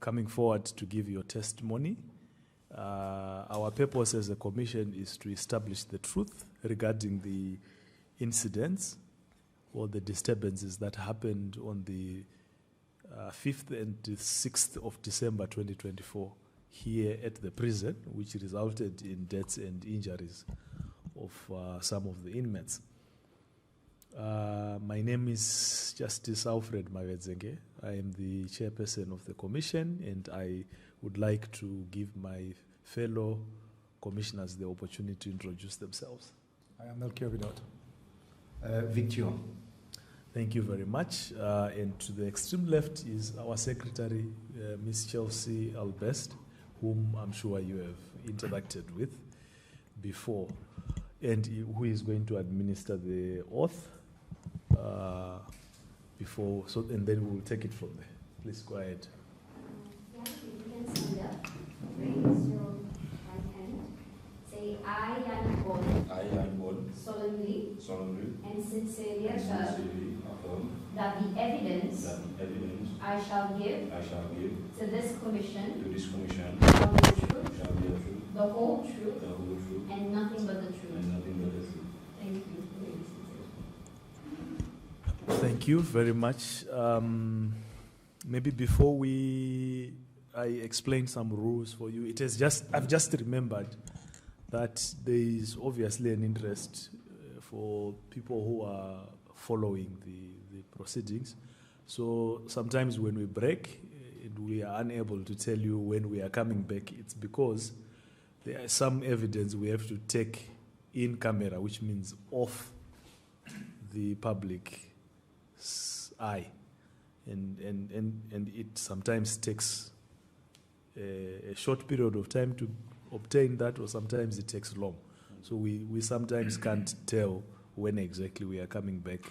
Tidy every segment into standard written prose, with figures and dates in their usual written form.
coming forward to give your testimony. Our purpose as a commission is to establish the truth regarding the incidents or the disturbances that happened on the 5th and the 6th of December 2024 here at the prison, which resulted in deaths and injuries of some of the inmates. My name is Justice Alfred Mawedzenge. I am the chairperson of the commission, and I would like to give my fellow commissioners the opportunity to introduce themselves. I am Melchior Vidot. Victor. Thank you very much. And to the extreme left is our secretary, Ms. Chelsea Albest, whom I'm sure you have interacted with before, and who is going to administer the oath before, and then we will take it from there. Please go ahead. Yeah, you can stand up. Raise your right hand. Say, I, Yannick Bond, solemnly and sincerely affirm that the evidence I shall give to this commission shall be the truth, the whole truth, and nothing but the truth. Thank you. Thank you very much. Maybe before I explain some rules for you, I've just remembered that there is obviously an interest for people who are following the proceedings. So sometimes when we break and we are unable to tell you when we are coming back, it's because there is some evidence we have to take in camera, which means off the public's eye. And it sometimes takes a short period of time to obtain that, or sometimes it takes long. So we sometimes can't tell when exactly we are coming back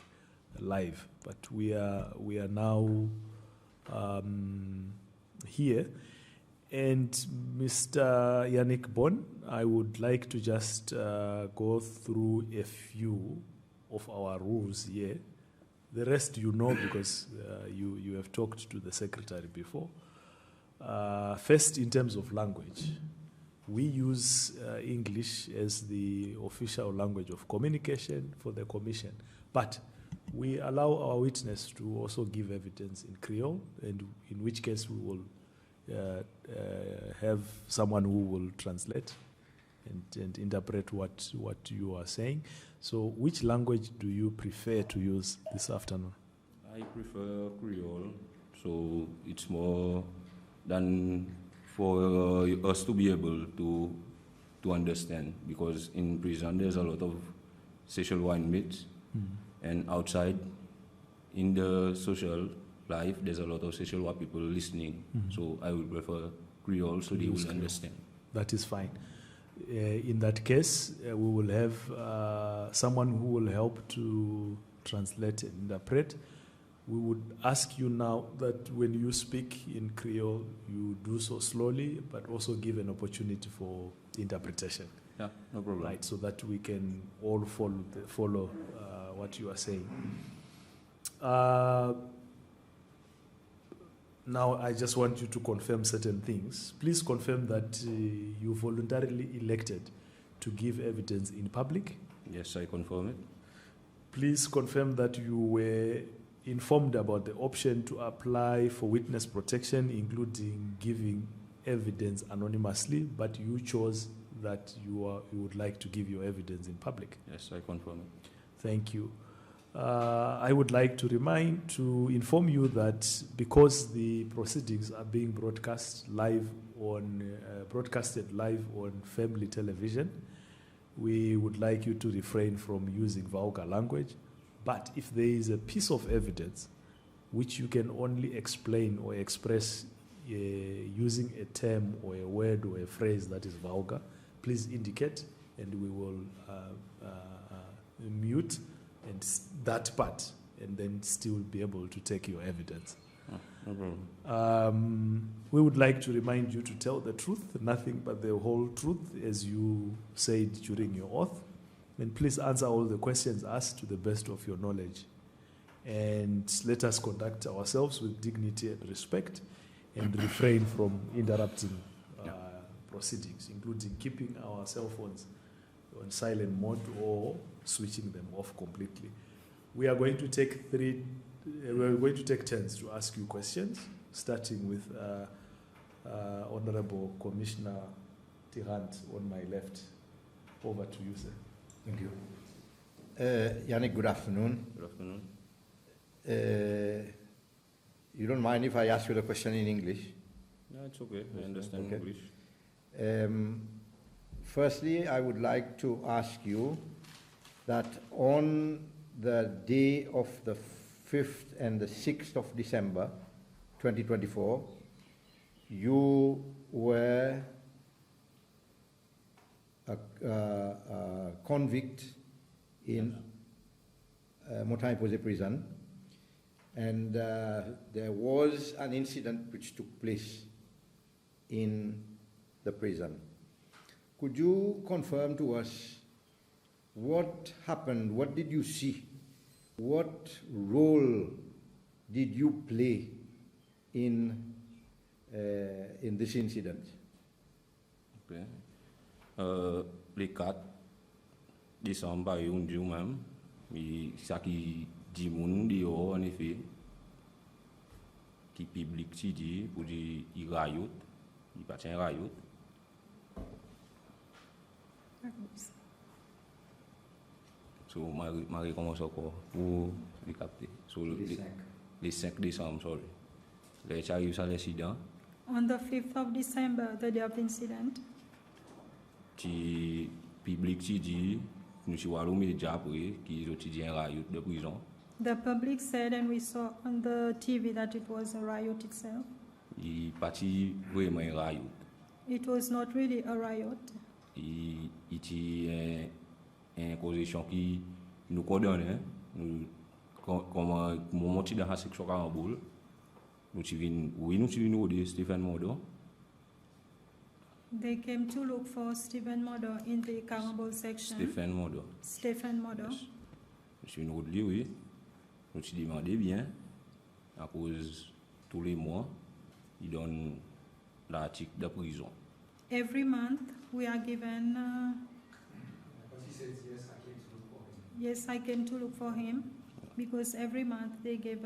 live. But we are now here. And Mr. Yannick Bon, I would like to just go through a few of our rules here. The rest you know because you have talked to the secretary before. First, in terms of language, we use English as the official language of communication for the commission, but we allow our witness to also give evidence in Creole, and in which case we will have someone who will translate and interpret what you are saying. So which language do you prefer to use this afternoon? I prefer Creole, so it's more than for us to be able to understand, because in prison there's a lot of sexual inmates, and outside in the social life there's a lot of sexual people listening. So I would prefer Creole so they will understand. That is fine. In that case, we will have someone who will help to translate and interpret. We would ask you now that when you speak in Creole, you do so slowly, but also give an opportunity for interpretation. Yeah, no problem. Right, so that we can all follow what you are saying. Now, I just want you to confirm certain things. Please confirm that you voluntarily elected to give evidence in public. Yes, I confirm it. Please confirm that you were informed about the option to apply for witness protection, including giving evidence anonymously, but you chose that you would like to give your evidence in public. Yes, I confirm it. Thank you. I would like to inform you that because the proceedings are being broadcasted live on family television, we would like you to refrain from using vulgar language. But if there is a piece of evidence which you can only explain or express using a term or a word or a phrase that is vulgar, please indicate, and we will mute and that part, and then still be able to take your evidence. No problem. We would like to remind you to tell the truth, nothing but the whole truth, as you said during your oath. And please answer all the questions asked to the best of your knowledge. And let us conduct ourselves with dignity and respect. and refrain from interrupting proceedings, including keeping our cell phones on silent mode or switching them off completely. We are going to take turns to ask you questions, starting with Honorable Commissioner Tirant on my left. Over to you, sir. Thank you. Yannick, good afternoon. Good afternoon. You don't mind if I ask you the question in English? No, it's okay. I understand Okay. English. Firstly, I would like to ask you that on the day of the 5th and the 6th of December 2024, you were a convict in Montagne Posée prison, and there was an incident which took place in the prison. Could you confirm to us what happened? What did you see? What role did you play in this incident? Okay. Les 4 décembre, il y a un jour même, ça qui dit moun dit en effet, qui public qui dit pour dire il rayote, il pas un rayote. So, je commence encore pour les capter. So, les 5 décembre, sorry. Les arrive à l'incident. On the 5th of December, the day of the incident, Qui public qui dit nous sommes allés médias après qui étudiants rayout de prison. the public said, and we saw on the TV, that it was a riot itself. Il parti vraiment un rayout. It was not really a riot. Il était une position qui nous coordonne, comment moment dans la section Caramboule, nous sommes de Stephen Modo. They came to look for Stephen Modo in the Carambol section. Stephen Modo. Stephen Modo. Yes. Je suis venu de lui, oui. Je me suis demandé bien, à cause tous les mois, il donne l'article de prison. Every month we are given. But he says, yes, I came to look for him. Yes, I came to look for him because every month they give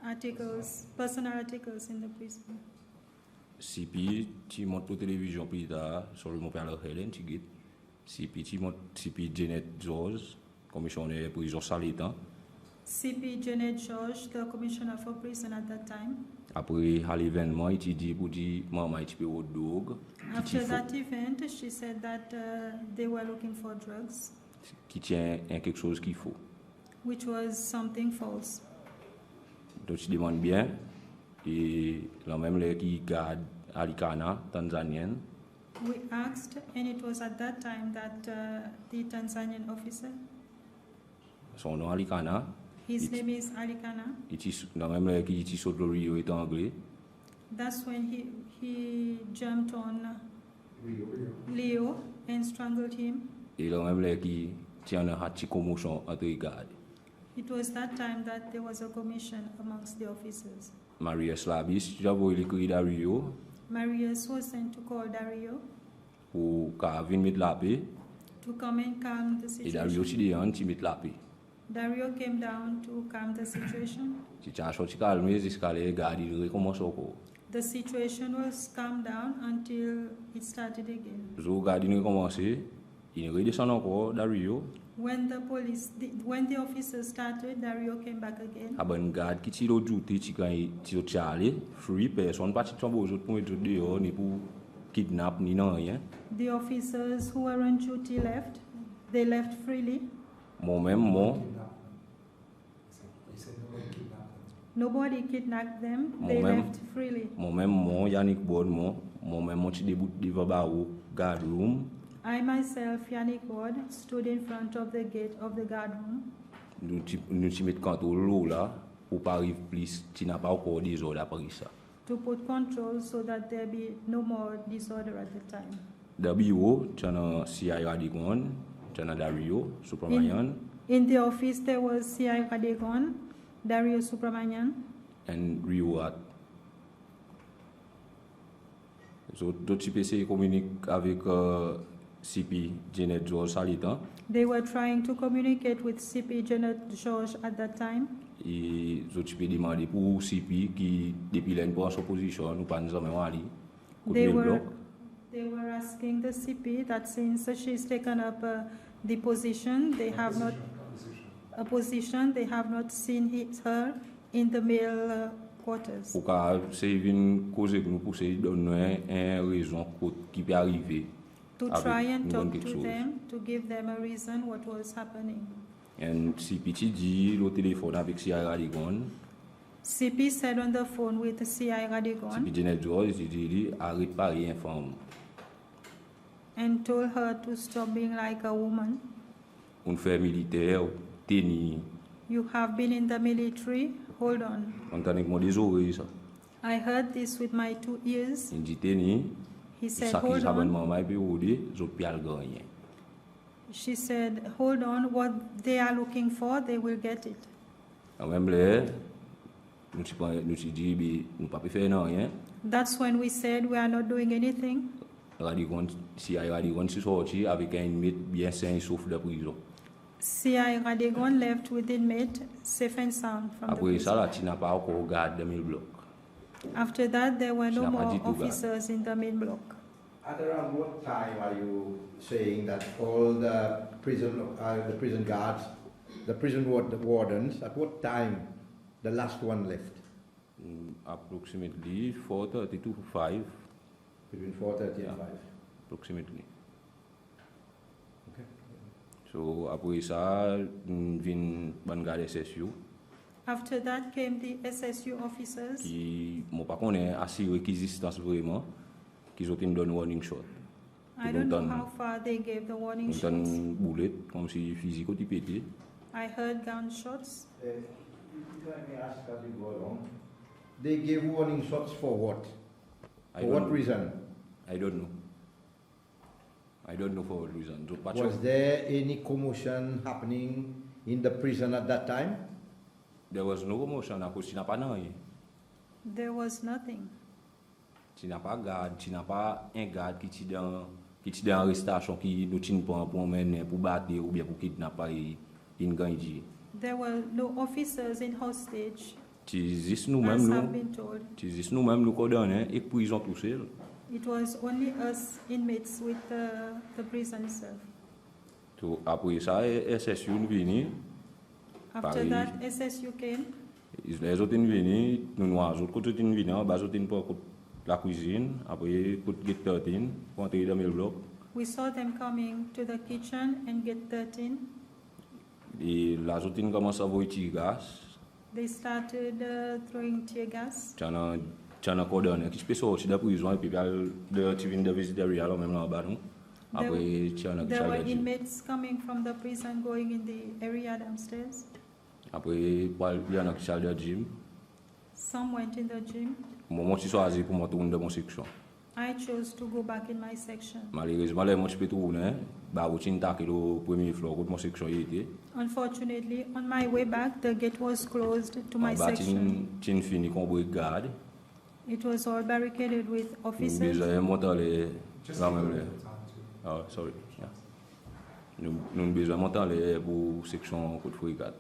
articles, personal articles in the prison. CP, tu montes pour télévision plus tard, sur le mon père Helen, tu guides. CP, tu montes, CP Janet George, commissionnaire prison Salitan. CP Janet George, the commissioner for prison at that time. Après l'événement, il dit pour dire, maman, il peut au dog. After that event, she said that they were looking for drugs, Qui tient quelque chose qu'il faut. which was something false. Donc, tu demandes bien, et la même les qui garde Alicana, tanzanienne, We asked, and it was at that time that the Tanzanian officer, son nom Alicana, his name is Alikana, la même les qui est sur le Rio est anglais, that's when he jumped on Leo and strangled him. et la même les qui tient un petit commotion entre les gardes. It was that time that there was a commission amongst the officers. Maria Slavis, tu as vu l'écrit Dario, Marius was sent to call Dario pour venir mettre la paix, to come and calm the et Dario, situation. tu mettre la paix. Dario came down to calm the situation. Si tu as sorti calme, jusqu'à les gardes, ils recommencent encore. The situation was calmed down until it started again. Les gardes, ils recommencent, ils redescendent encore, Dario. When the officers started, Dario came back again. Aban garde qui tire au douté, tu allé, free personne, pas tu tombes aux autres pour mettre dehors, ni pour kidnap, ni non rien. The officers who were on duty left. They left freely. Moi-même, moi, Nobody kidnapped them. They left freely. moi-même, moi, Yannick Bod, moi-même, moi, tu début devant barreau, guard room. I myself, Yannick Ward, stood in front of the gate of the guard room. Nous tu mets quand au lot là, pour pas arriver plus, tu n'as pas encore des ordres après ça. To put control so that there be no more disorder at the time. Dans le bureau, tu as C.I. Radigon, tu as Dario, Supramanian. In the office, there was C.I. Radegon, Dario Supramanian. and reward. So, d'autres CPC communiquent avec CP Janet George Salitan. They were trying to communicate with CP Janet George at that time. Et d'autres CP demandent pour CP qui, depuis l'année pour son position, nous pas nous aller. They were asking the CP that since she's taken up the position, they have not a position, they have not seen her in the male quarters. Pour que c'est une cause que nous poussons donner une raison qui peut arriver. To try and talk to them, to give them a reason what was happening. And CP dit le téléphone avec CI Radigon. CP said on the phone with the CI Radigon. CP Janet George dit arrête pas rien femme. And told her to stop being like a woman. On fait militaire, tenir. You have been in the military, hold on. I heard this with my 2 ears. He said, hold on. She said, hold on, what they are looking for, they will get it. That's when we said we are not doing anything. CI Radigon left with inmate safe and sound from the prison. After that, there were no more officers in the main block. At around what time are you saying that all the prison guards, the prison wardens, at what time the last one left? Approximately 4:30 to 5. Between 4:30 and 5? Approximately. Okay. So, après ça, vin ban SSU. After that came the SSU officers. Qui m'ont pas connaît assuré qu'existence vraiment, qu'ils ont donné warning shot. I don't know how far they gave the warning shots. Bullet, comme si physique au pété. I heard gunshots. If I may ask as you go along, they gave warning shots for what? For what reason? I don't know. I don't know for what reason. Was there any commotion happening in the prison at that time? There was no commotion. There was nothing. Tu n'as pas garde, tu n'as pas un garde qui est dans arrestation qui nous tient pour mener pour battre ou bien pour kidnapper une gang. There were no officers in hostage. As have been told. Nous condamnés et prison tout seul. It was only us inmates with the prison itself. So après ça, SSU nous venu. After that, SSU came. Les autres sont venus, nous autres côté sont venus, bas autres pour la cuisine, après pour get 13, pour entrer dans le bloc. We saw them coming to the kitchen and get 13. Et les autres commencent à envoyer tir gas. They started throwing tear gas. Chana cordon, qui peut sortir de la prison et puis tu viens de visiter alors même là-bas nous. Après chana. There were inmates coming from the prison going in the area downstairs. Après il y en a qui sortent de gym. Some went in the gym. Moi je choisi pour me tourner dans mon section. I chose to go back in my section. Malheureusement les moi je peux tourner, bah routine ta que le premier floor de mon section était. Unfortunately, on my way back the gate was closed to my section. Tin fini qu'on brigade. It was all barricaded with officers. Sorry. Yeah. Nous besoin monter les pour section côte brigade.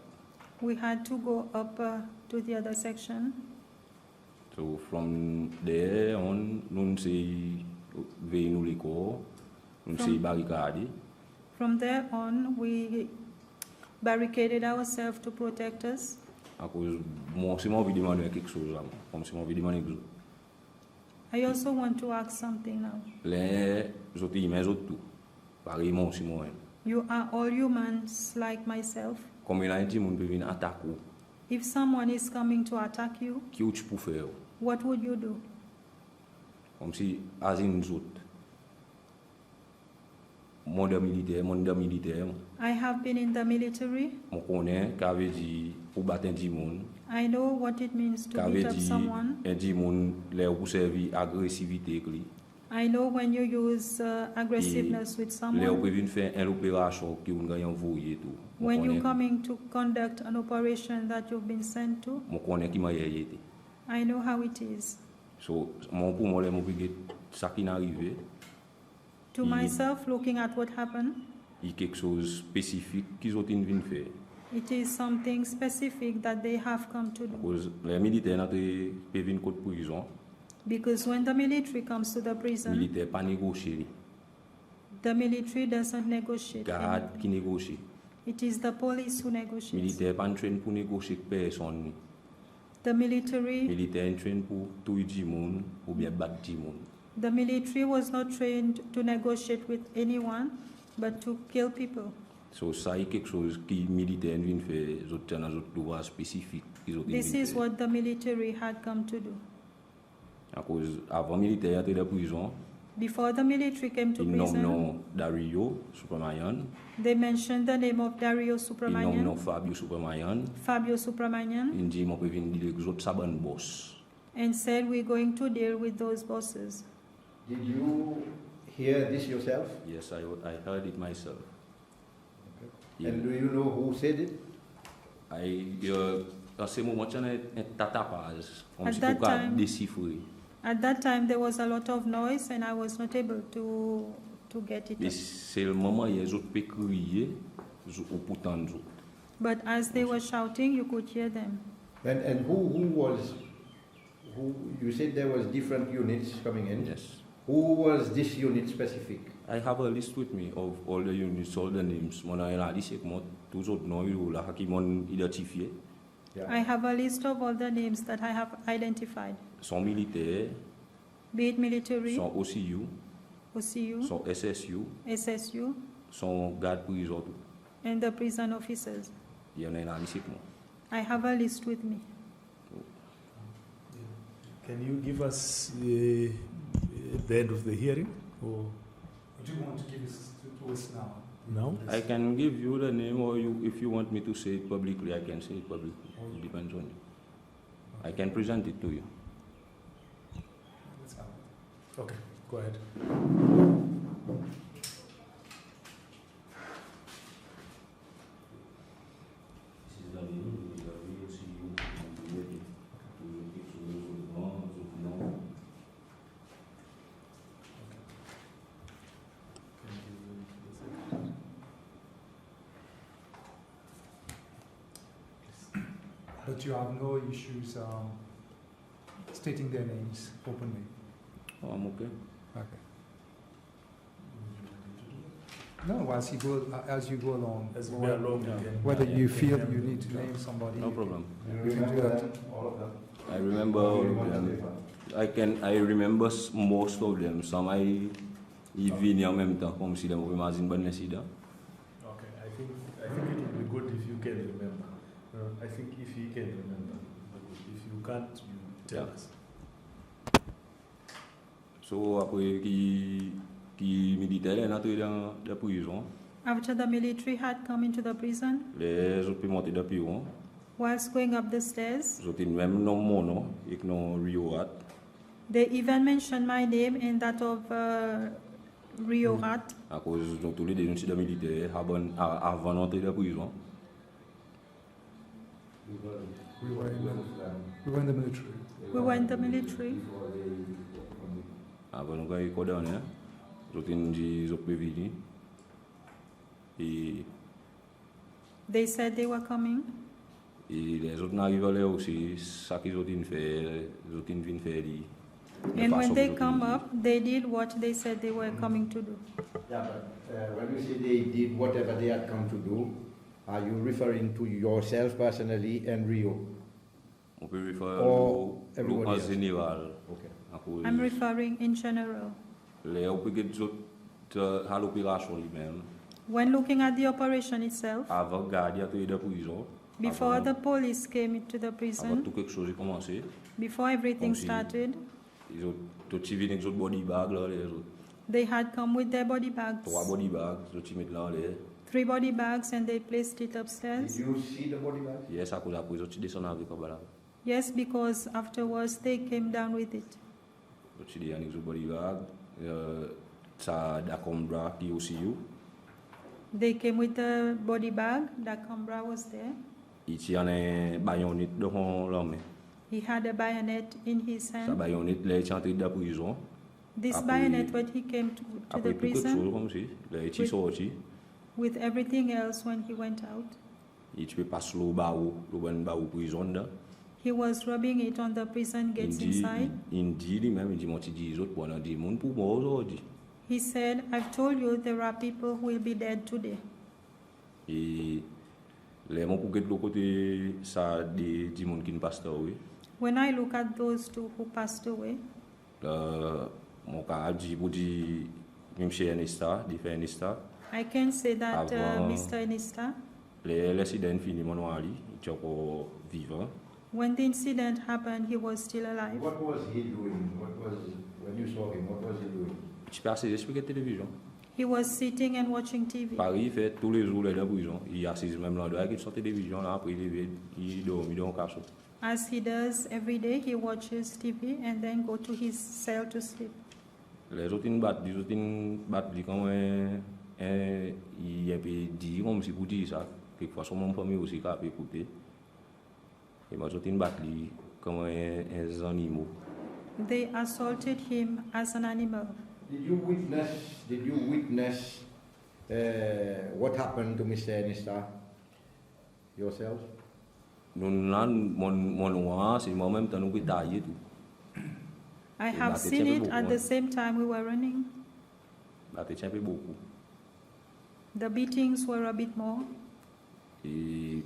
We had to go up to the other section. So from there on, nous see veillons les corps, nous see barricade. From there on, we barricaded ourselves to protect us. À cause moi si moi demander quelque chose, comme si moi demander quelque chose. I also want to ask something now. Les autres humains autres, pareillement si moi. You are all humans like myself. Comme il a dit, mon peut venir attaquer. If someone is coming to attack you, what would you do? Comme si azin autres. Monde militaire. I have been in the military. Mon connais qu'avait dit pour battre un monde. I know what it means to beat up someone. Un monde les servir agressivité. I know when you use aggressiveness with someone. When you're coming to conduct an operation that you've been sent to. I know how it is. So, mon pour moi, les mots ça qui n'est arrivé, To myself, looking at what happened, il y a quelque chose de spécifique qu'ils ont venir faire. it is something specific that they have come to do. Parce que les militaires n'ont pas venir contre prison, Because when the military comes to the les prison, militaires pas négocier, the military doesn't negotiate. garde qui négocie. It is the police who negotiates. Militaires pas train pour négocier avec personne. The military, Militaires train pour tuer du monde ou bien battre du monde. the military was not trained to negotiate with anyone, but to kill people. So ça est quelque chose qui militaires viennent faire, ils ont un devoir spécifique. This is what the military had come to do. À cause avant militaire était de prison, Before the military came to ils prison, nomment Dario Supermayan, they mentioned the name of Dario ils Subramanian, nomment Fabio Supermayan, Fabio Subramanian, ils disent moi peux venir dire que les autres ça bon boss. and said, we're going to deal with those bosses. Did you hear this yourself? Yes, I heard it myself. And do you know who said it? Dans ces moments, il y a un tatapage, comme At si that on pouvait time- déchiffrer. At that time, there was a lot of noise, and I was not able to get it Mais up. c'est le moment où les autres peuvent crier, ou pourtant nous. But as they were shouting, you could hear them. And who you said there was different units coming in. Yes. Who was this unit specific? I have a list with me of all the units, all the names. Mon analyse c'est que moi tous autres noms là qui m'ont identifié I have a list of all the names that I have identified, sont militaires, be it military, sont OCU, OCU, sont SSU, SSU, sont gardes prison. and the prison officers. Il y en a une analyse avec moi. I have a list with me. Can you give us the end of the hearing? Or Would you want to give this to us now? now? I can give you the name, or if you want me to say it publicly, I can say it publicly. It depends on you. I can present it to you. Let's have it. Okay, go ahead. But you have no issues stating their names openly? Oh, I'm okay. Okay. No, as you go along. As we go along, Yeah. you can- Whether yeah, you can feel have you it. need to name somebody. No problem. You You can do remember that. them, all of them? I remember all of them. I remember most of them. Some ils viennent en même temps, comme si les mauvais magazines bonne incident. Okay, I think it would be good if you can remember. I think if you can remember. If you can't, you tell Yeah. us. So après qui militaire est entré dans la prison, After the military had come into the prison, les autres peuvent monter dans le piron. whilst going up the stairs, Les autres même non mon nom et que non Rio Hat. they even mentioned my name and that of Rio Rat, À cause de tous les incidents militaires avant d'entrer dans la prison. We were in the military. We were in the military. Avant nous gagner cordon, les autres nous disent ils peuvent venir. Et They said they were coming. les autres n'arrivent là aussi, ça qu'ils ont fait, ils ont viennent faire. And when they come up, they did what they said they were coming to do. Yeah, but when you say they did whatever they had come to do, are you referring to yourself personally and Rio? On peut refaire Or en everybody else? général. Okay. À cause I'm referring in general. les autres à l'opération lui-même, When looking at the operation itself, avant garder à de prison, before the police came into the avant prison, tout quelque chose a commencé, before everything Comme si- started, ils ont tout tiré avec autres body bag là, les autres they had come with their body bags, 3 body bags, ils ont tiré là les. 3 body bags, and they placed it Did upstairs. you see the body bag? Yes, à cause après ils ont descendu avec là. Yes, because afterwards they came down with it. Ils ont tiré avec autres body bag, ça d'acombra qui aussi you. They came with the body bag. The Cambra was there. Il y a un baïonnette devant l'homme. He had a bayonet in his Sa hand. baïonnette, là, il est entré de la prison. This Après- bayonet, when he came to the Après tout quelque chose prison, comme si, là, il est Oui. sorti. with everything else when he went out, Il peut passer le barreau, le bon barreau prison là. he was rubbing it on the prison Il gates dit, inside. il dit lui-même, il dit, moi, tu dis les autres, pour en dire, mon pour moi aujourd'hui. He said, I've told you there are people who will be dead today. Et les gens pour que de l'autre côté, ça des gens qui ne passent pas, oui. When I look at those two who passed away, Mon cas dit, pour dire, même chez Anista, dit fait Anista, I can say that Avant- Mr. Enista, les incidents finis, mon ali, il est encore vivant. when the incident happened, he was still alive. What was he doing? When you saw him, what was he doing? Tu peux assez expliquer la télévision. He was sitting and watching TV. Paris fait tous les jours là dans la prison. Il assise même là, il sort télévision là, après il dort dans le cachot. As he does every day, he watches TV and then go to his cell to sleep. Les autres ils battent comme il y a dit comme si pour dire ça. Quelquefois son mon famille aussi qui a écouté. Et moi autres ils battent comme un animal. They assaulted him as an animal. Did you witness what happened to Mr. Anista yourself? Nous là mon c'est moi-même tant nous tailler tout. I have seen it at the same time we were running. Là tu tiens peu beaucoup. The beatings were a bit more. Et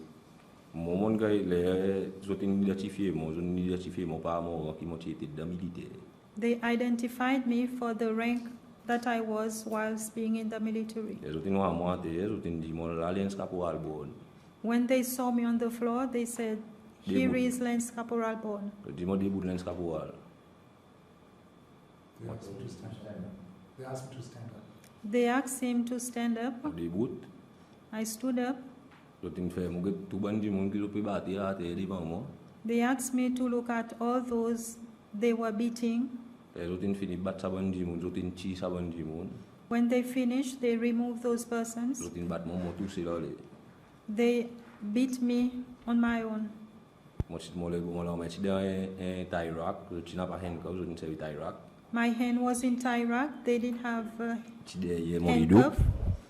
mon gars les autres identifié mon pas mon qui m'ont été dans militaire. They identified me for the rank that I was whilst being in the military. Les autres noirs moi les autres dit mon l'alliance caporal bon. When they saw me on the floor, they said, "Here is Lance Caporal Bone." Dis moi debout l'alliance caporal. They asked him to stand up. They asked him to stand up. They asked him to stand up. Debout. I stood up. L'autre fait mon tout bandi monde qui peut battre là devant moi. They asked me to look at all those they were beating. Les autres fini battre ça bandi monde, autres tire ça bandi monde. When they finished, they removed those persons. L'autre battre mon tout c'est là. They beat me on my own. Moi si moi là mais si dans un tie rack, tu n'as pas handcuff, je ne sais pas tie rack. My hand was in tie rack. They didn't have Tu derrière mon rideau. handcuff.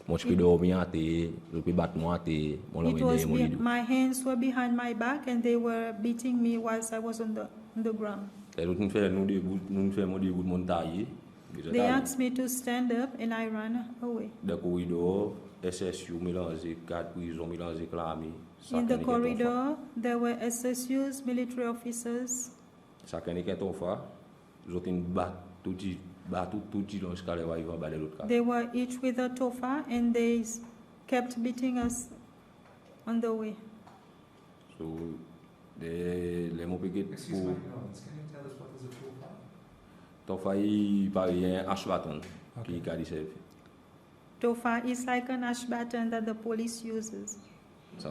Moi je peux dormir à terre, je peux battre moi à terre, mon là It was derrière mon rideau. my hands were behind my back and they were beating me whilst I was on the ground. Les autres fait nous fait mon debout de Montagne. They asked me to stand up and I ran away. Dans le corridor, SSU mélangé, 4 prisons mélangé clamé. In the corridor, there were SSUs, military officers. Chacun est ton fa. Les autres battent tout jusqu'à l'arrivée en bas de l'autre cas. They were each with a tofa and they kept beating us on the way. So, les mots péqués Excuse pour my ignorance. Can you tell us what is a tofa? ton fa, il paraît un H-button Okay. qui a dit ça. Tofa is like an ash baton that the police uses. C'est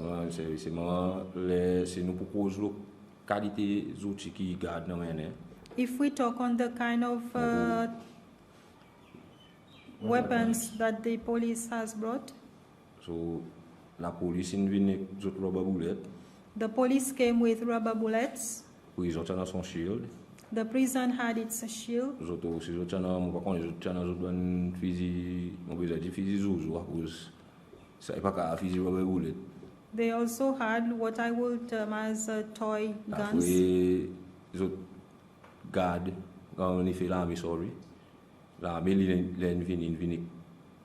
nous proposons la qualité des outils qui gardent dans les If we talk on the kind of weapons that the police has brought, So, la police est venue avec des rubber bullets, the police came with rubber bullets. ils ont son shield. The prison had its shield. Les autres aussi, ils ont un fusil, on peut dire fusil zouzou, à cause, c'est pas qu'un fusil rubber bullet. They also had what I would term as toy Après, guns. les autres gardes, quand on fait l'armée, sorry, l'armée, ils viennent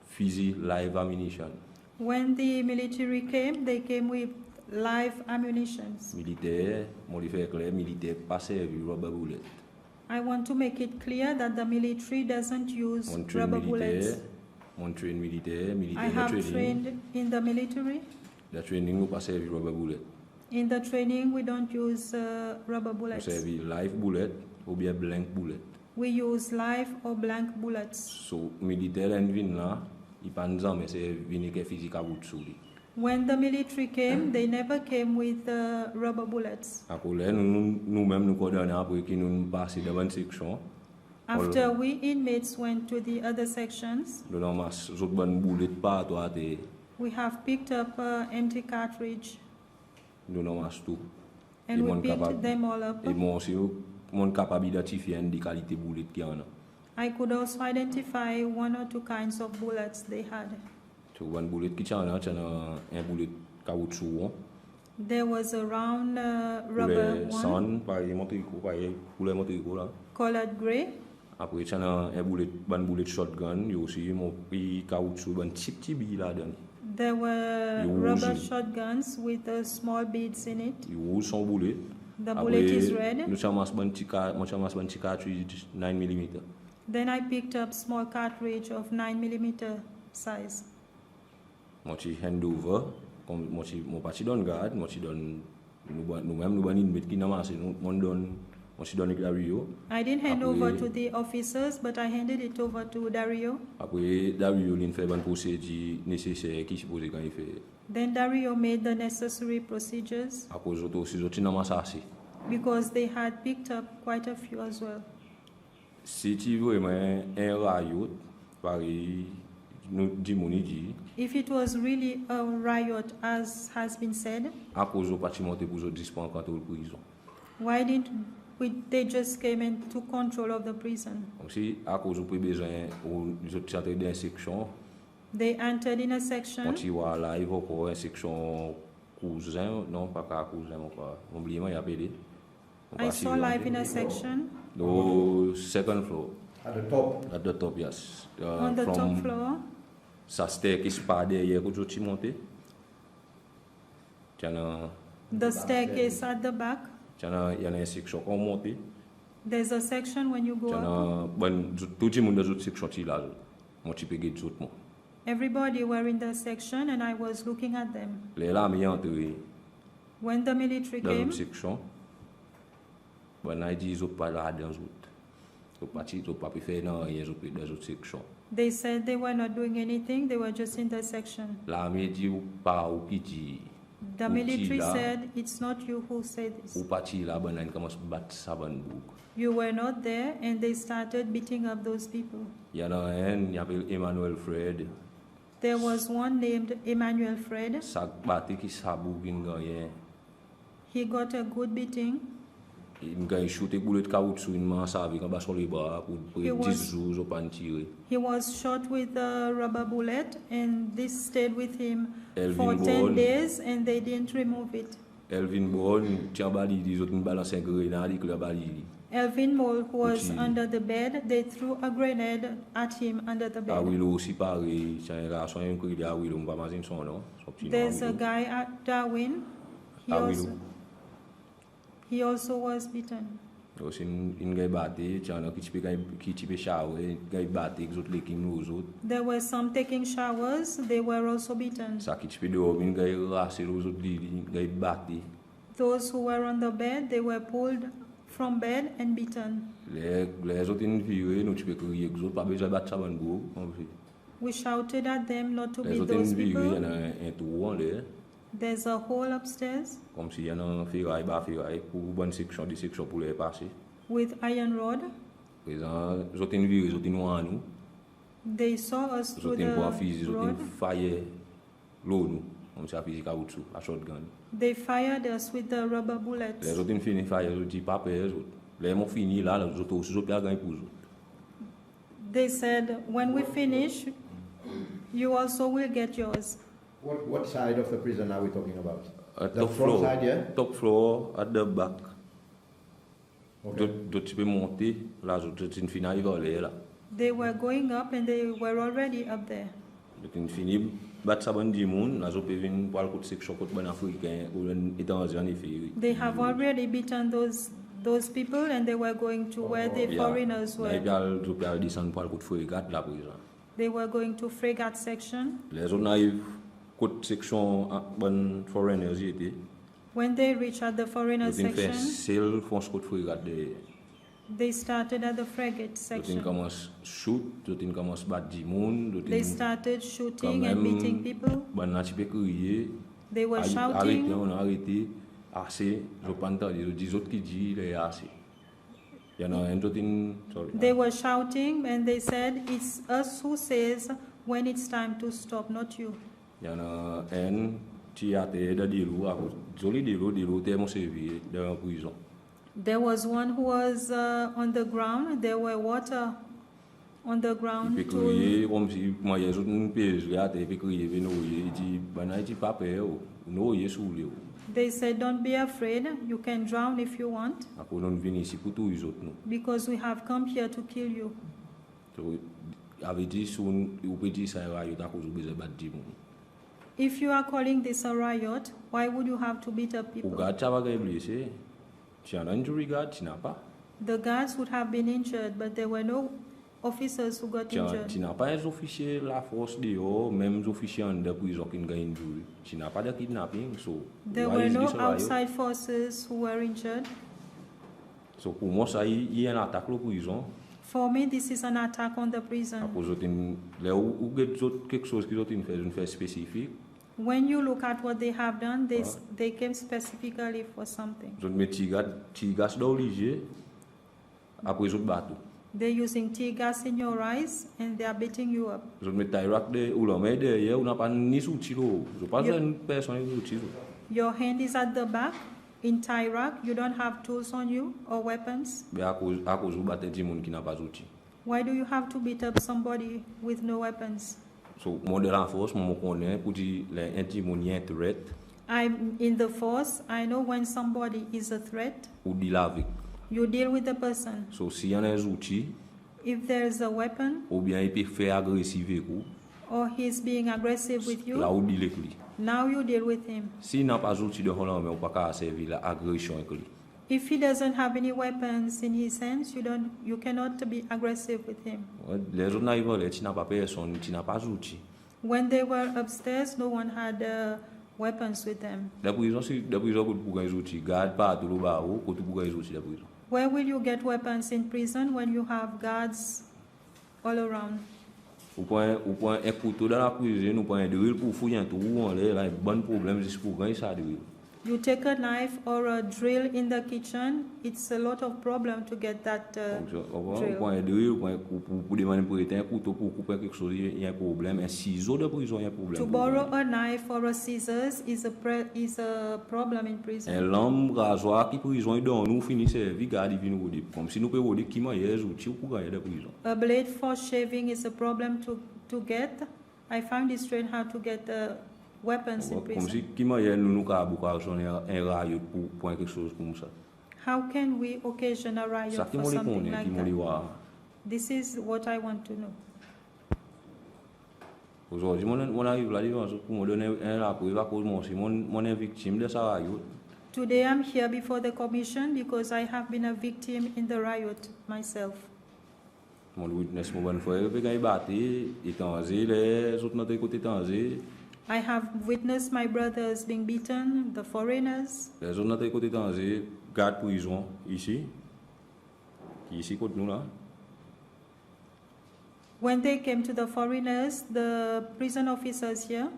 fusil live ammunition. When the military came, they came with live ammunitions. Militaire, mon li fait clair, militaire pas servi rubber bullet. I want to make it clear that the military doesn't use Mon train rubber militaire, bullets. mon train militaire, I militaire have training. trained in the military. Le training nous pas servi rubber bullet. In the training, we don't use rubber On bullets. servi live bullet ou bien blank bullet. We use live or blank bullets. So militaire en vin là, il pas nous mais c'est vini que physique à bout sous lui. When the military came, they never came with rubber bullets. Après nous-mêmes nous condamnons après qui nous passer devant une section. After we inmates went to the other sections, Nous avons masse autres bonnes bullet pas toi we have picked up empty cartridge nous avons masse tout. And we picked them all up. Et moi aussi, mon capable d'identifier des qualités boulettes qu'il y en a. I could also identify 1 or 2 kinds of bullets they had. So one bullet qui y en a, un bullet caoutchouc. There was a round rubber one colored grey. Après, il y a un bullet shotgun, il y a aussi un caoutchouc, un petit billet là-dedans. There were rubber shotguns with small beads in it. Son bullet. The bullet is red. Nous avons un petit cartridge 9mm. Then I picked up small cartridge of 9mm size. Moi, je hand over, comme moi, je parti dans garde, moi, je donne nous-mêmes nous bannis mettre qui n'a pas moi je donne Dario. I didn't hand over to the officers, but I handed it over to Dario. Après Dario il fait bonne procédure nécessaire qui supposé quand il fait. Then Dario made the necessary procedures. À cause d'autres aussi d'autres n'a pas assez. Because they had picked up quite a few as well. Si tu veux un riot, pareil, nous disons. If it was really a riot, as has been said, à cause du bâtiment pour les dispenser contrôle prison. Why didn't they just came and took control of the prison? Aussi à cause du besoin aux autres dans section. They entered in a section. Quand tu vois là, il va encore une section cousin, non pas cousin, on oublie moi y appelé. I saw live in a section. The second floor. At the top. At the top, yes. On the top floor. Sa staircase pas derrière que tu montes. The staircase at the back. Il y a une section qu'on monte. There's a section when you go up. Tout le monde dans cette section là. Moi tu peux gagner tout le monde. Everybody were in the section and I was looking at them. When the military came, section, they said they were not doing anything, they were just in the section. The military said, it's not you who said this. You were not there, and they started beating up those people. There was one named Emmanuel Fred. He got a good beating. He was shot with a rubber bullet, and this stayed with him for 10 days, and they didn't remove it. Elvin Moll, who was under the bed, they threw a grenade at him under the bed. There's a guy at Darwin. He also was beaten. There were some taking showers, they were also beaten. Those who were on the bed, they were pulled from bed and beaten. We shouted at them not to beat those people. There's a hole upstairs with iron rod. They saw us through the rod. They fired us with the rubber bullets. They said, when we finish, you also will get yours. What side of the prison are we talking about? The front floor, side, yeah? Top floor, at the back. Okay. They were going up and they were already up there. They have already beaten those people and they were going to where the foreigners were. They were going to Frégate section. When they reached at the foreigner section, they started at the frigate section. They started shooting and beating people. They were shouting. They were shouting and they said, it's us who says when it's time to stop, not you. There was one who was on the ground. There were water on the ground. They said, don't be afraid. You can drown if you want. Because we have come here to kill you. If you are calling this a riot, why would you have to beat up people? The guards would have been injured, but there were no officers who got injured. There were no outside forces who were injured. So for me, this is an attack on the prison. When you look at what they have done, they came specifically for something. They're using tear gas in your eyes and they are beating you up. Your hand is at the back. In Iraq, you don't have tools on you or weapons. Why do you have to beat up somebody with no weapons? So, I'm in the force. I know when somebody is a threat. You deal with the person. So, if there is a weapon, or he's being aggressive with you, now you deal with him. If he doesn't have any weapons in his hands, you cannot be aggressive with him. When they were upstairs, no one had weapons with them. Where will you get weapons in prison when you have guards all around? You take a knife or a drill in the kitchen, it's a lot of problem to get that drill. To borrow a knife or a scissors is a problem in prison. A blade for shaving is a problem to get. I find it strange how to get weapons in prison. How can we occasion a riot for something like that? This is what I want to know. Today I'm here before the commission because I have been a victim in the riot myself. I have witnessed my brothers being beaten, the foreigners. When they came to the foreigners, the prison officers here,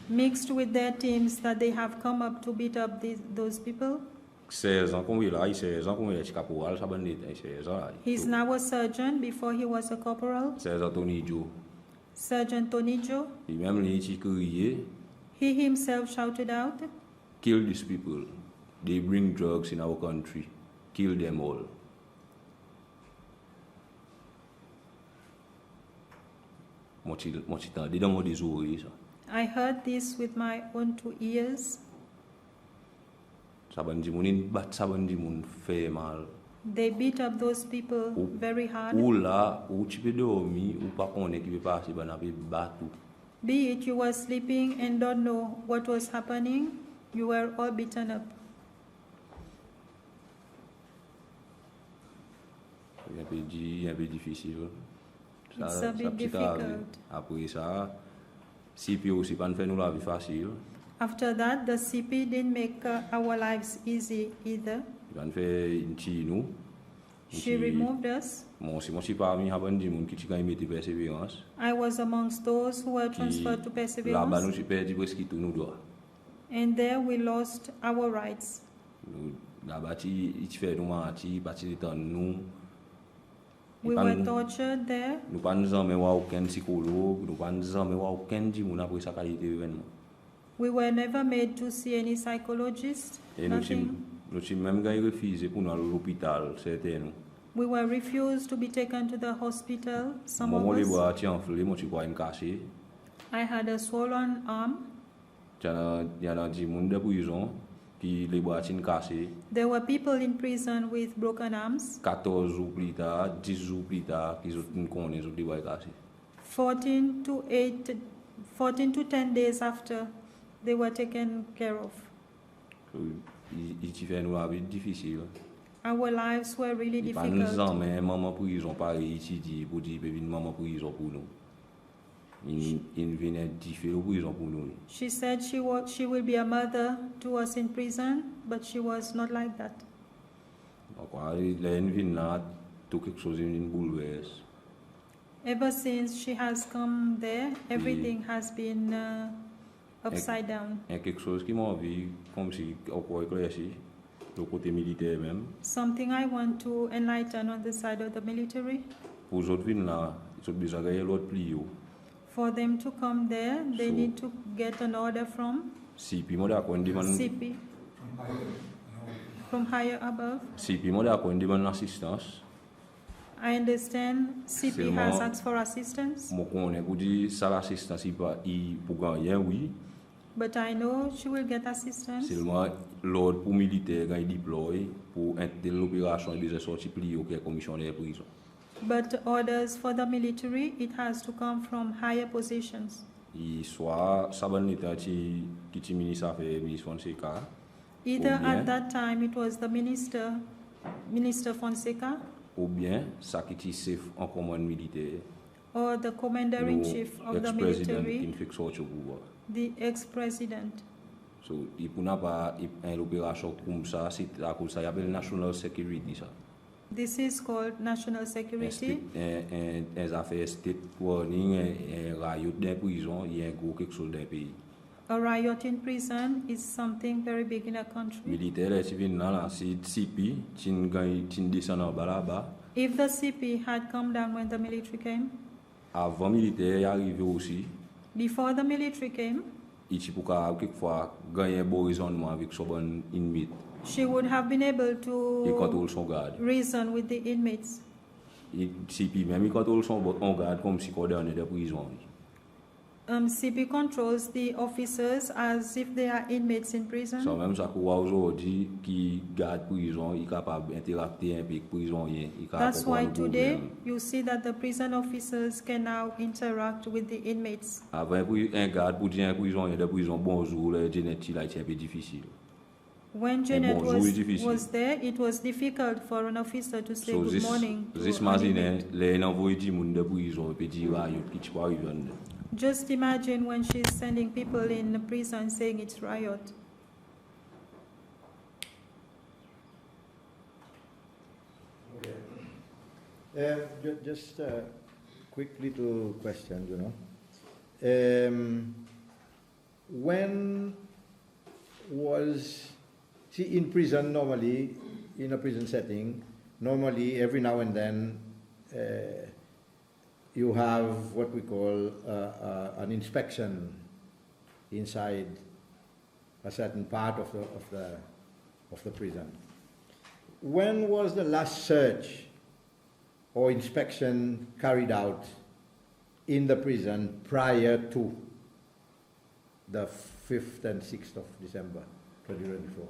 mixed with their teams that they have come up to beat up those people. He's now a surgeon. Before he was a corporal. Sergeant Tonijo. He himself shouted out, "Kill these people. They bring drugs in our country. Kill them all." I heard this with my own 2 ears. They beat up those people very hard. Be it you were sleeping and don't know what was happening, you were all beaten up. It's a bit difficult. After that, the CP didn't make our lives easy either. She removed us. I was amongst those who were transferred to Perseverance. And there we lost our rights. We were tortured there. Nous pas nous jamais voir aucun psychologue, nous pas nous jamais voir aucun dimoun après sa qualité événement. We were never made to see any psychologist, Et nothing. nous sommes même gars refusé pour nous aller à l'hôpital, c'était nous. We were refused to be taken to the hospital, some Moi of les us. bras tiens enflés, moi tu vois une cassée. I had a swollen arm. Il y a des gens de prison qui les bras tiens cassés. There were people in prison with broken arms. 14 jours plus tard, 10 jours plus tard, ils ont connaissent les bras cassés. 14 to 10 days after, they were taken care of. Il fait nous la vie difficile. Our lives were really Il pas nous difficult. jamais maman prison pareil étudier pour dire que maman prison pour nous. Il vient difficile prison pour nous. She said she will be a mother to us in prison, but she was not like that. Donc là il vient là tout quelque chose une bouleverse. Ever since she has come there, everything has been upside down. Il y a quelque chose qui m'a vu comme si encore éclairci le côté militaire même. Something I want to enlighten on the side of the military. Pour les autres vignes là, ils ont besoin de l'autre plio. For them to come there, they So- need to get an order from Si puis moi d'accord demande CP, from higher above. si puis moi d'accord demande l'assistance. I understand CP Seulement- has asked for assistance, Moi connais pour dire ça l'assistance il pas il pour gagner oui. but I know she will get assistance. Seulement l'ordre pour militaire quand il déploie pour l'opération il besoin sortir plio qui est commissionnaire prison. But orders for the military, it has to come from higher positions. Et soit ça va l'état qui ministre affaires ministre Fonseca Either Ou bien- at that time it was the Minister Fonseca, ou bien ça qui chef en commande militaire. or the Commander-in-Chief of the Ex-président qui military, fait sortir au pouvoir. the ex-president. So, il pour n'a pas une opération comme ça, c'est à cause ça appelle national security ça. This is called national security. Un affaire state warning, un riot dans prison, il y a un gros quelque chose dans le pays. A riot in prison is something very big in a country. Militaire là, si vient là, c'est CP, tu descends en bas là-bas. If the CP had come down when the military came, Avant militaire, il arrivé aussi. before the military came, Il faut quelquefois gagner un bon raisonnement avec son bon inmate. she would have been able Il to contrôle son garde. reason with the inmates. CP même il contrôle son garde comme si coordonné de prison. CP controls the officers as if they are inmates in prison. So même ça qu'on voit aujourd'hui qui garde prison, il est capable d'interacter avec prisonnier. That's why today you see that the prison officers can now interact with the inmates. Avant un garde pour dire un prisonnier de prison bonjour, le Janet là c'est un peu difficile. When Janet bonjour est difficile. was there, it was difficult for an officer to say So good morning to this an imagine inmate. les envoyer du monde de prison et puis dire riot qui peut arriver. Just imagine when she's sending people in prison saying it's riot. Just a quick little question, you know. When was, see, in prison normally, in a prison setting, normally every now and then you have what we call an inspection inside a certain part of the prison. When was the last search or inspection carried out in the prison prior to the 5th and 6th of December 2024?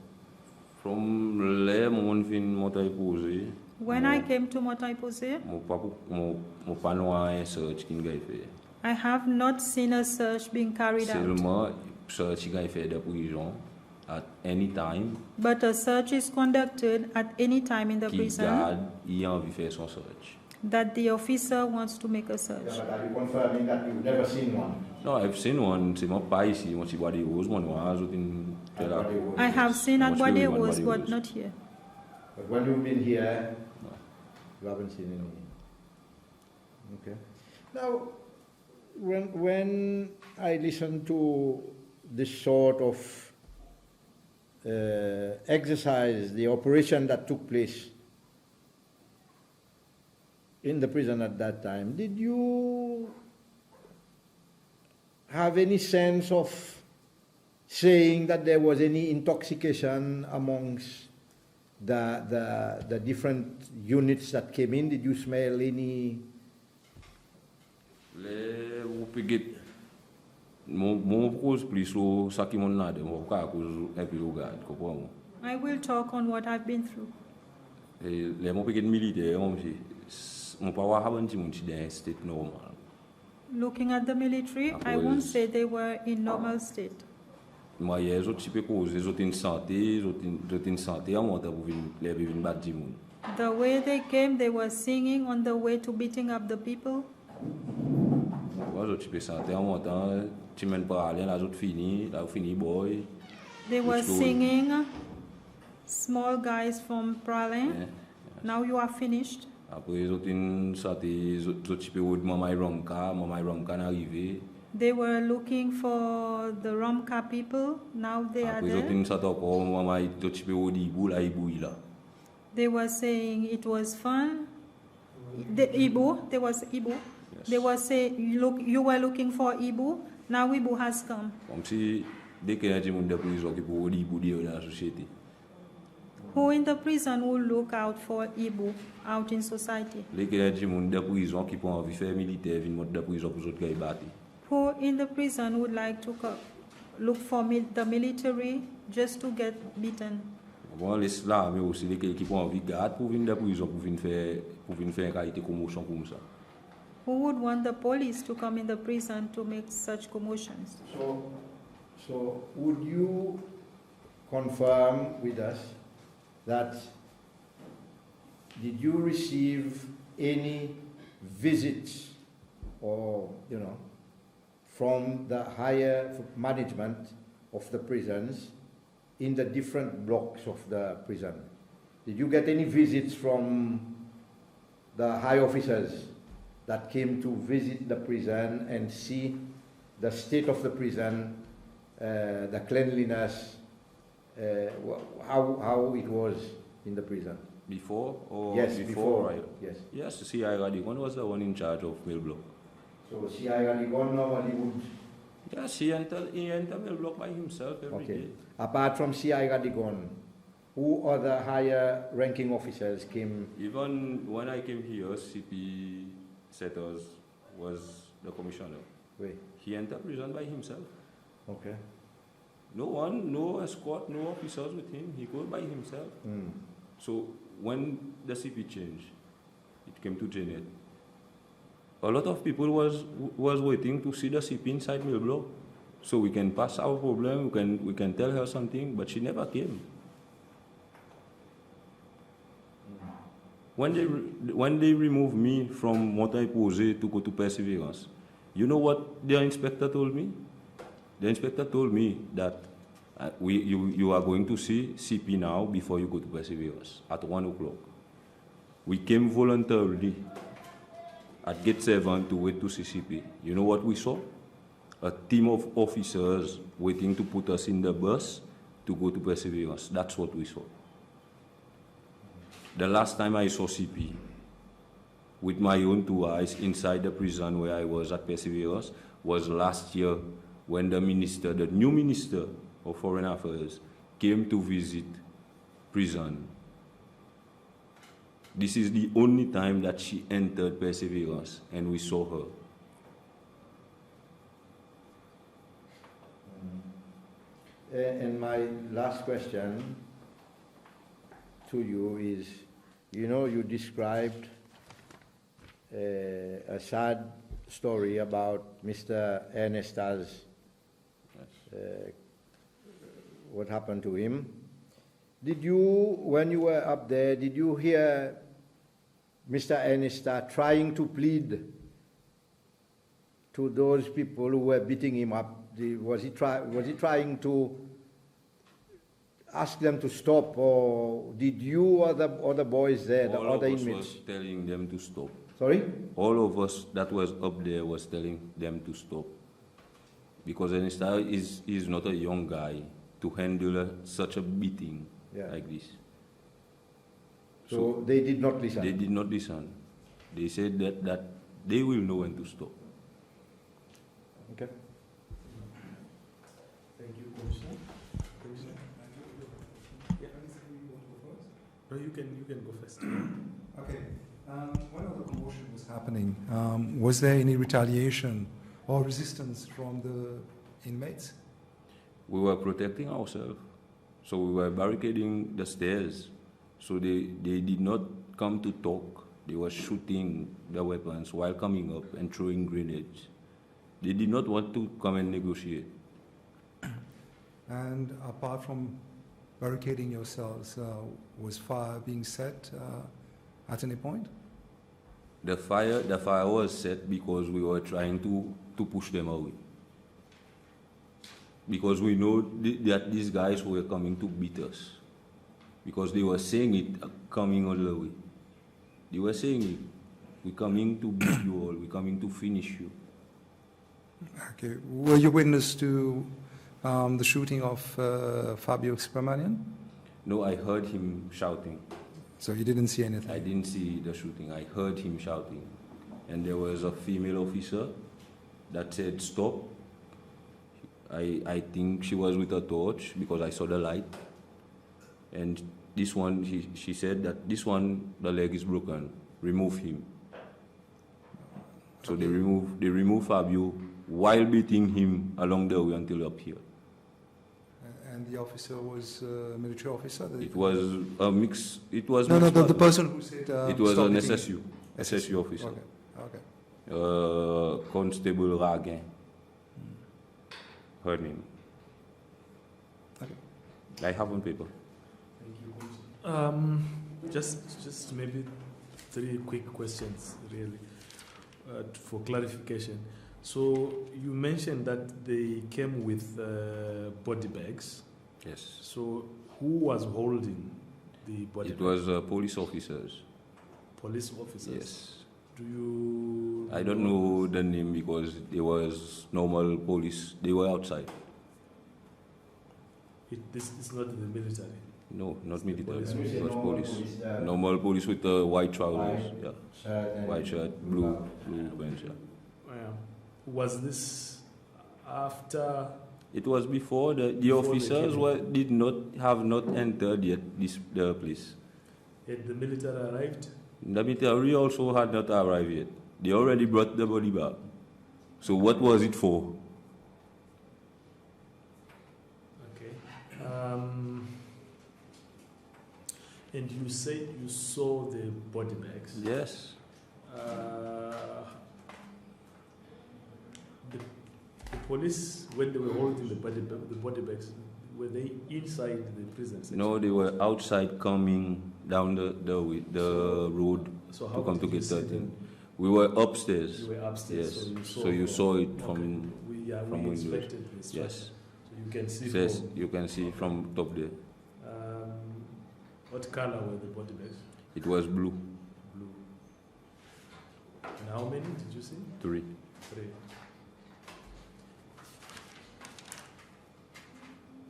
From là mon fin Montagne Posée. When I came to Posée, Mon pas noir un search qui n'a fait. I have not seen a search being carried out, Seulement search qui a fait de prison at any time. but a search is conducted at any time in the Qui prison garde il a envie de faire son search. that the officer wants to make a search. Yeah, but are you confirming that you've never seen one? No, I've seen one. C'est mon pas ici. Moi, c'est Bois des Roses. Mon noir, je t'ai là. I have seen at What's going on, Bois, Bois des but Roses? not here. But when you've been here, No. you haven't seen any. Okay. Now, when I listen to this sort of exercise, the operation that took place in the prison at that time, did you have any sense of saying that there was any intoxication amongst the different units that came in? Did you smell any? I will talk on what I've been through. Looking at the military, I won't say they were in normal state. The way they came, they were singing on the way to beating up the people. They were singing, small guys from Pralin. Now you are finished. They were looking for the Romka people. Now they are there. They were saying it was fun. The Ibu, there was Ibu. Yes. They were saying, look, you were looking for Ibu. Now Ibu has come. Who in the prison will look out for Ibu out in society? Who in the prison would like to look for the military just to get beaten? Who would want the police to come in the prison to make such commotions? So would you confirm with us that did you receive any visits or, from the higher management of the prisons in the different blocks of the prison? Did you get any visits from the high officers that came to visit the prison and see the state of the prison, the cleanliness, how it was in the prison? Before or yes, before. Yes. Yes, C.I. Radigon was the one in charge of Mill Block. So C.I. Radigon normally would? Yes, he entered Mill Block by himself every day. Apart from C.I. Radigon, who other higher ranking officers came? Even when I came here, CP Setters was the commissioner. Wait. He entered prison by himself. Okay. No one, no escort, no officers with him. He goes by himself. So when the CP changed, it came to Janet. A lot of people was waiting to see the CP inside Mill Block, so we can pass our problem. We can tell her something, but she never came. When they removed me from Montagne Posée to go to Perseverance, you know what the inspector told me? The inspector told me that you are going to see CP now before you go to Perseverance at 1 o'clock. We came voluntarily at Gate 7 to wait to see CP. You know what we saw? A team of officers waiting to put us in the bus to go to Perseverance. That's what we saw. The last time I saw CP with my own 2 eyes inside the prison where I was at Perseverance was last year when the new minister of Foreign Affairs came to visit prison. This is the only time that she entered Perseverance and we saw her. And my last question to you is, you described a sad story about Mr. Ernesta's, what happened to him. Did you, when you were up there, did you hear Mr. Ernesta trying to plead to those people who were beating him up? Was he trying to ask them to stop, or did you or the other boys there, the other inmates? All of us was telling them to stop. Sorry? All of us that was up there was telling them to stop. Because Ernesta is not a young guy to handle such a beating like this. So they did not listen? They did not listen. They said that they will know when to stop. Okay. Thank you, Commissioner. Yeah. No, you can go first. Okay. When all the commotion was happening, was there any retaliation or resistance from the inmates? We were protecting ourselves. So we were barricading the stairs. So they did not come to talk. They were shooting their weapons while coming up and throwing grenades. They did not want to come and negotiate. And apart from barricading yourselves, was fire being set at any point? The fire was set because we were trying to push them away. Because we know that these guys were coming to beat us. Because they were saying it coming all the way. They were saying it. We're coming to beat you all. We're coming to finish you. Okay. Were you witness to the shooting of Fabio Spermanian? No, I heard him shouting. So you didn't see anything? I didn't see the shooting. I heard him shouting. And there was a female officer that said, stop. I think she was with a torch because I saw the light. And this one, she said that this one, the leg is broken. Remove him. So they removed Fabio while beating him along the way until up here. And the officer was a military officer? It was a mix. It was no, the person who said it was an SSU officer. Okay. Constable Ragin. Her name. Okay. I have on paper. Thank you. Just maybe 3 quick questions, really, for clarification. So you mentioned that they came with body bags. Yes. So who was holding the body bags? It was police officers. Police officers? Yes. Do you... I don't know the name because they was normal police. They were outside. This is not the military? No, not military. Police. It was police. Normal police with white trousers. White shirt, blue pants. Yeah. Was this after... It was before the officers have not entered yet the place. Had the military arrived? The military also had not arrived yet. They already brought the body back. So what was it for? Okay. And you said you saw the body bags? Yes. The police, when they were holding the body bags, were they inside the prison section? No, they were outside coming down the road So to come to get 13. them? We were upstairs. You were upstairs. Yes. So you saw it okay. from we windows. inspected the structure. Yes. So you can see. Yes, you can see from top there. What color were the body bags? It was blue. Blue. And how many did you see? 3. 3.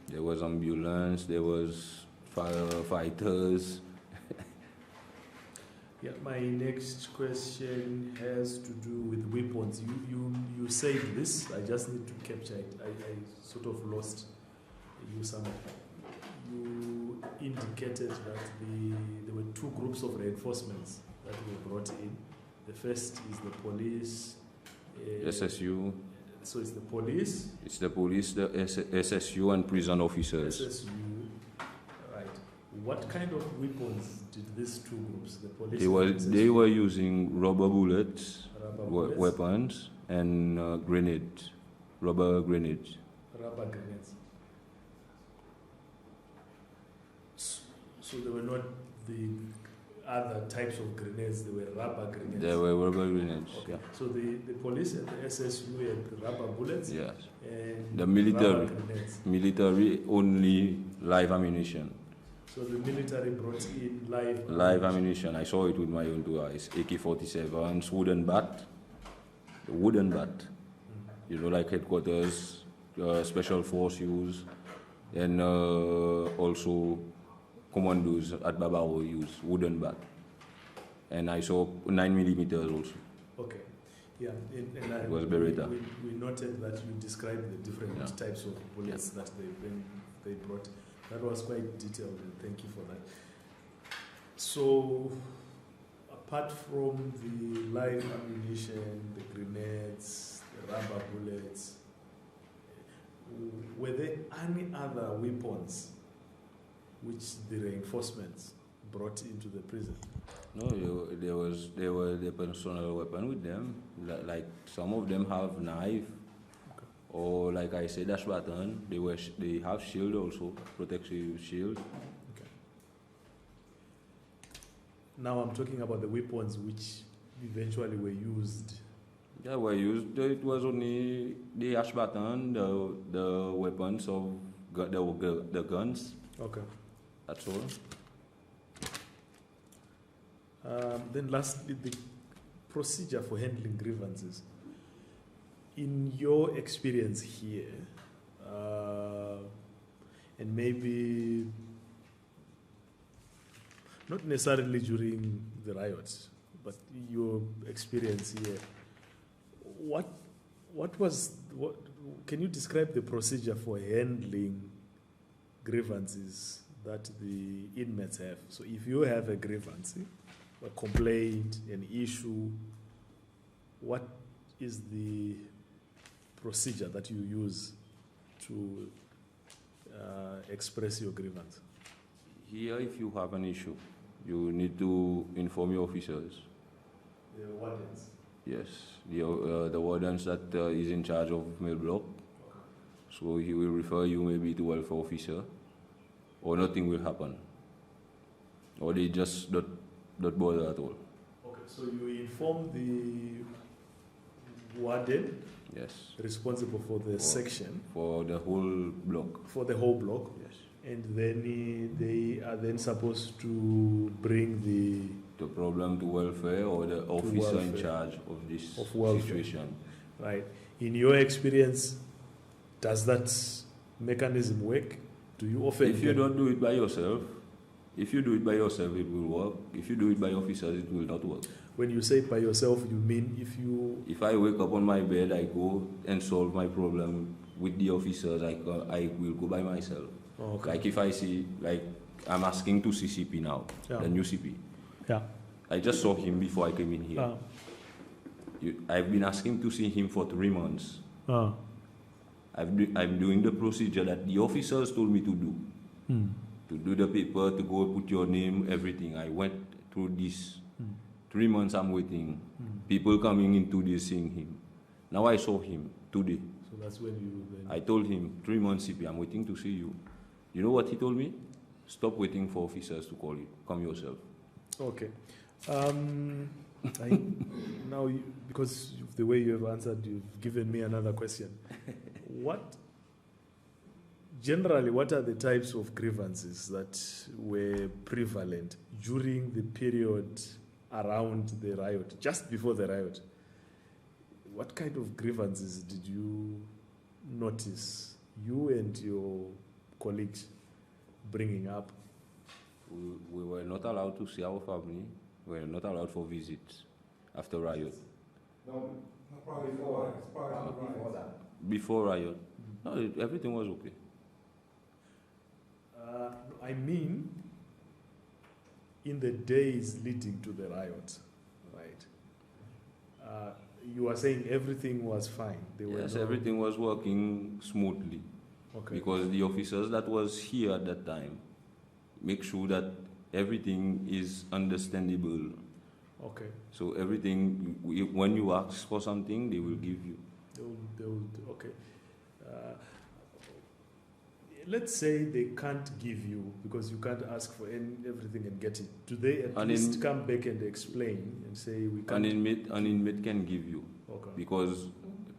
There was ambulance. There was firefighters. Yeah, my next question has to do with weapons. You said this. I just need to capture it. I sort of lost you somewhere. You indicated that there were 2 groups of reinforcements that were brought in. The first is the police. SSU. So it's the police. It's the police, the SSU, and prison officers. SSU. Right. What kind of weapons did these 2 groups, the police? They were using rubber bullets, bullets? weapons, and grenades, rubber grenades. Rubber grenades. So they were not the other types of grenades, they were rubber grenades. There were rubber grenades, okay. yeah. So the police and the SSU had rubber bullets? Yes. And the military only live ammunition. So the military brought in live ammunition. I saw it with my own 2 eyes. AK-47s, wooden bat. You know, like headquarters, special force use, and also commandos at Babao use wooden bat. And I saw 9mm also. Okay. Yeah, and It was Beretta. We noted that you described the different types of bullets that they brought. That was quite detailed, and thank you for that. So, apart from the live ammunition, the grenades, the rubber bullets, were there any other weapons which the reinforcements brought into the prison? No, there were the personal weapon with them. Like some of them have knife, or like I said, dash baton. They have shield also, protective shield. Okay. Now I'm talking about the weapons which eventually were used. Yeah, were used. It was only the ash baton, the weapons of the guns. Okay. That's all. Then lastly, the procedure for handling grievances. In your experience here, and maybe not necessarily during the riots, but your experience here, what can you describe the procedure for handling grievances that the inmates have? So if you have a grievance, a complaint, an issue, what is the procedure that you use to express your grievance? Here, if you have an issue, you need to inform your officers. The wardens? Yes, the wardens that is in charge of male block. Okay. So he will refer you maybe to welfare officer, or nothing will happen. Or they just don't bother at all. Okay, so you inform the warden, yes, responsible for the section, for the whole block. For the whole block, yes, and then they are then supposed to bring the problem to welfare or the officer in charge of this situation. Right. In your experience, does that mechanism work? Do you often? If you don't do it by yourself, it will work. If you do it by officers, it will not work. When you say by yourself, you mean if I wake up on my bed, I go and solve my problem with the officers, I will go by myself. Oh, okay. Like if I see, like I'm asking to see CP now, the new CP. Yeah. I just saw him before I came in here. I've been asking to see him for 3 months. I'm doing the procedure that the officers told me to do. To do the paper, to go put your name, everything. I went through this. 3 months I'm waiting. People coming in today seeing him. Now I saw him today. So that's when you then... I told him, 3 months CP, I'm waiting to see you. You know what he told me? Stop waiting for officers to call you. Come yourself. Okay. Now, because of the way you have answered, you've given me another question. Generally, what are the types of grievances that were prevalent during the period around the riot, just before the riot? What kind of grievances did you notice, you and your colleagues, bringing up? We were not allowed to see our family. We were not allowed for visits after riot. No, probably before that. Before riot. No, everything was okay. I mean, in the days leading to the riot, right? You are saying everything was fine. Yes, everything was working smoothly. Okay. Because the officers that was here at that time make sure that everything is understandable. Okay. So everything, when you ask for something, they will give you. They will, okay. Let's say they can't give you because you can't ask for everything and get it. Do they at least come back and explain and say we can't? An inmate can give you. Okay. Because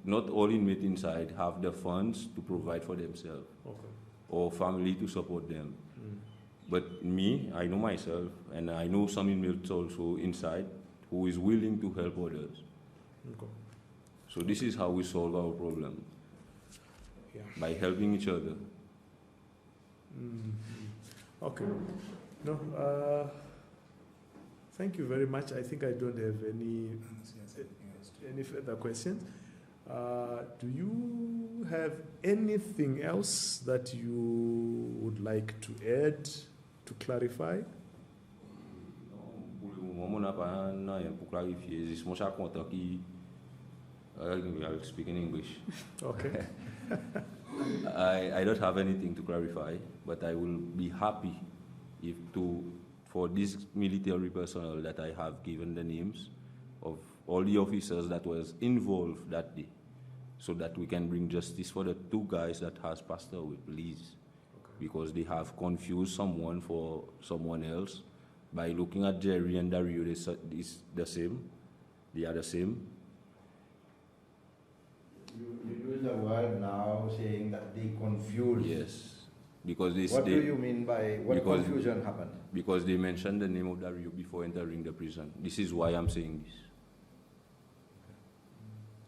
not all inmates inside have the funds to provide for themselves. Okay. Or family to support them. But me, I know myself, and I know some inmates also inside who is willing to help others. Okay. So this is how we solve our problem. Yeah. By helping each other. Okay. No. Thank you very much. I think I don't have any further questions. Do you have anything else that you would like to add, to clarify? Pour le moment, on n'a pas rien pour clarifier. Je suis content qui. I'll speak in English. Okay. I don't have anything to clarify, but I will be happy for this military personnel that I have given the names of all the officers that was involved that day, so that we can bring justice for the 2 guys that has passed away, please. Okay. Because they have confused someone for someone else. By looking at Jerry and Dario, it's the same. They are the same. You use the word now saying that they confused. Yes. Because what do you mean by what confusion happened? Because they mentioned the name of Dario before entering the prison. This is why I'm saying this.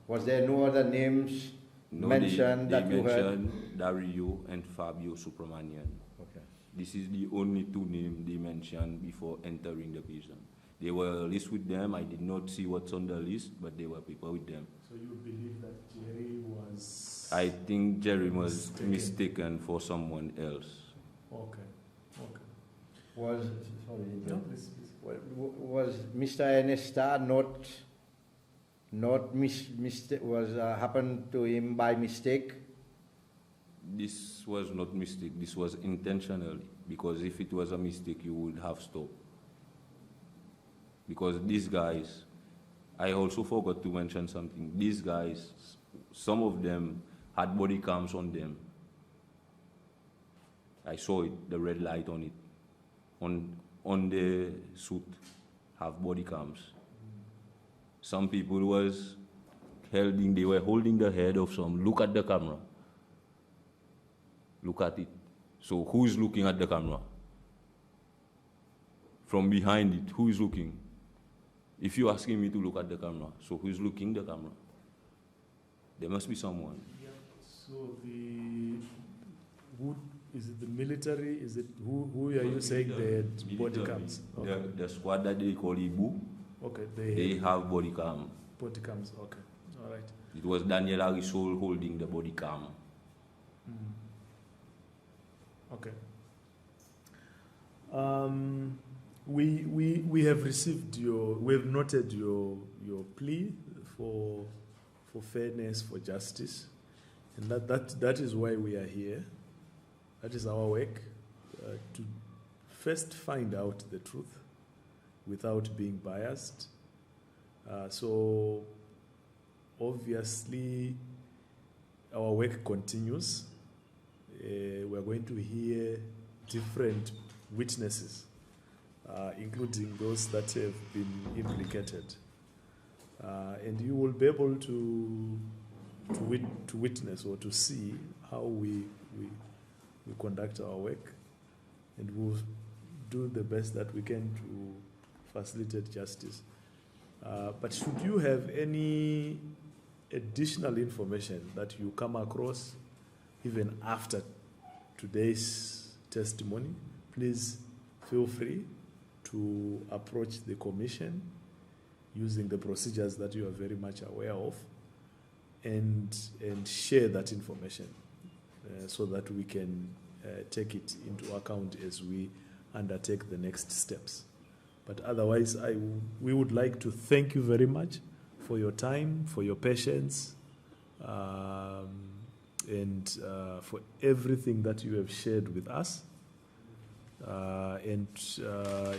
Was there no other names mentioned they that you mentioned Dario and Fabio Subramanian. Okay. This is the only 2 names they mentioned before entering the prison. They were a list with them. I did not see what's on the list, but there were people with them. So you believe that Jerry was... I think Jerry was mistaken for someone else. Okay. Okay. Was Mr. Enesta happened to him by mistake? This was not mistake. This was intentionally. Because if it was a mistake, you would have stopped. Because these guys, I also forgot to mention something. These guys, some of them had body cams on them. I saw it, the red light on it. On the suit, have body cams. Some people they were holding the head of some. Look at the camera. Look at it. So who is looking at the camera? From behind it, who is looking? If you're asking me to look at the camera, so who is looking at the camera? There must be someone. Yeah. So is it the military? Is it who are you saying the body cams? Okay. The squad that they call Ibu. Okay. They have body cam. Body cams. Okay. All right. It was Daniel Arisol holding the body cam. Okay. We have received we have noted your plea for fairness, for justice, and that is why we are here. That is our work, to first find out the truth without being biased. So obviously our work continues. We are going to hear different witnesses, including those that have been implicated. And you will be able to witness or to see how we conduct our work, and we'll do the best that we can to facilitate justice. But should you have any additional information that you come across even after today's testimony, please feel free to approach the commission using the procedures that you are very much aware of, and share that information so that we can take it into account as we undertake the next steps. But otherwise, we would like to thank you very much for your time, for your patience, and for everything that you have shared with us. And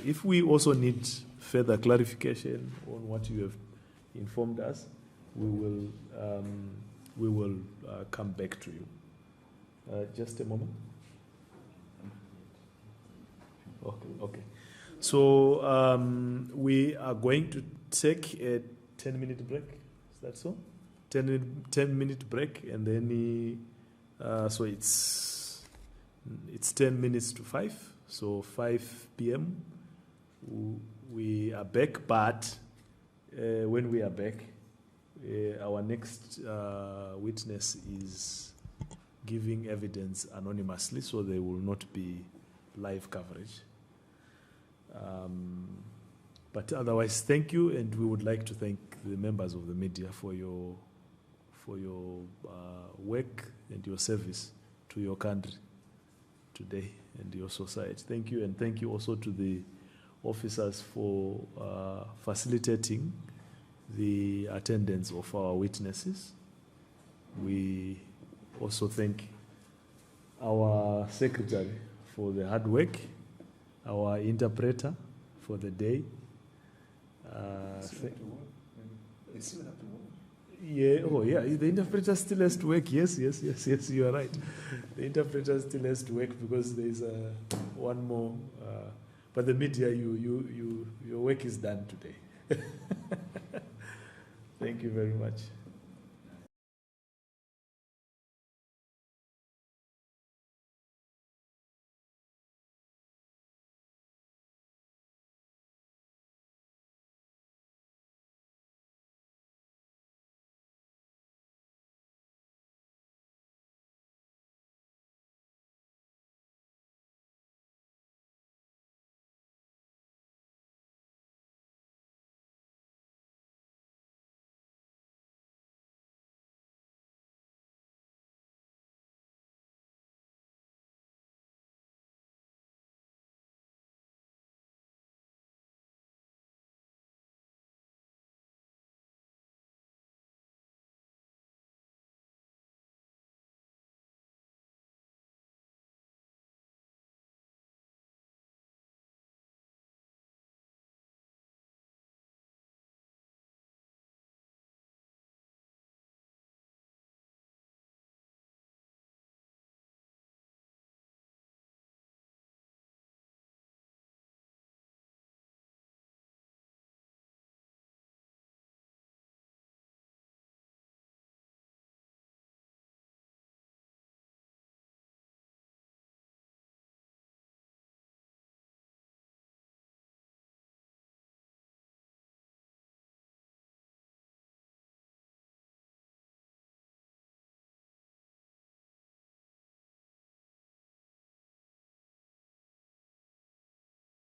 if we also need further clarification on what you have informed us, we will come back to you. Just a moment. Okay. So we are going to take a 10-minute break. Is that so? 10-minute break, and then so it's 10 minutes to 5. So 5 p.m. we are back. But when we are back, our next witness is giving evidence anonymously, so there will not be live coverage. But otherwise, thank you, and we would like to thank the members of the media for your work and your service to your country today and your society. Thank you, and thank you also to the officers for facilitating the attendance of our witnesses. We also thank our secretary for the hard work, our interpreter for the day. Yeah, oh yeah, the interpreter still has to work. Yes, you are right. The interpreter still has to work because there is one more. But the media, your work is done today. Thank you very much.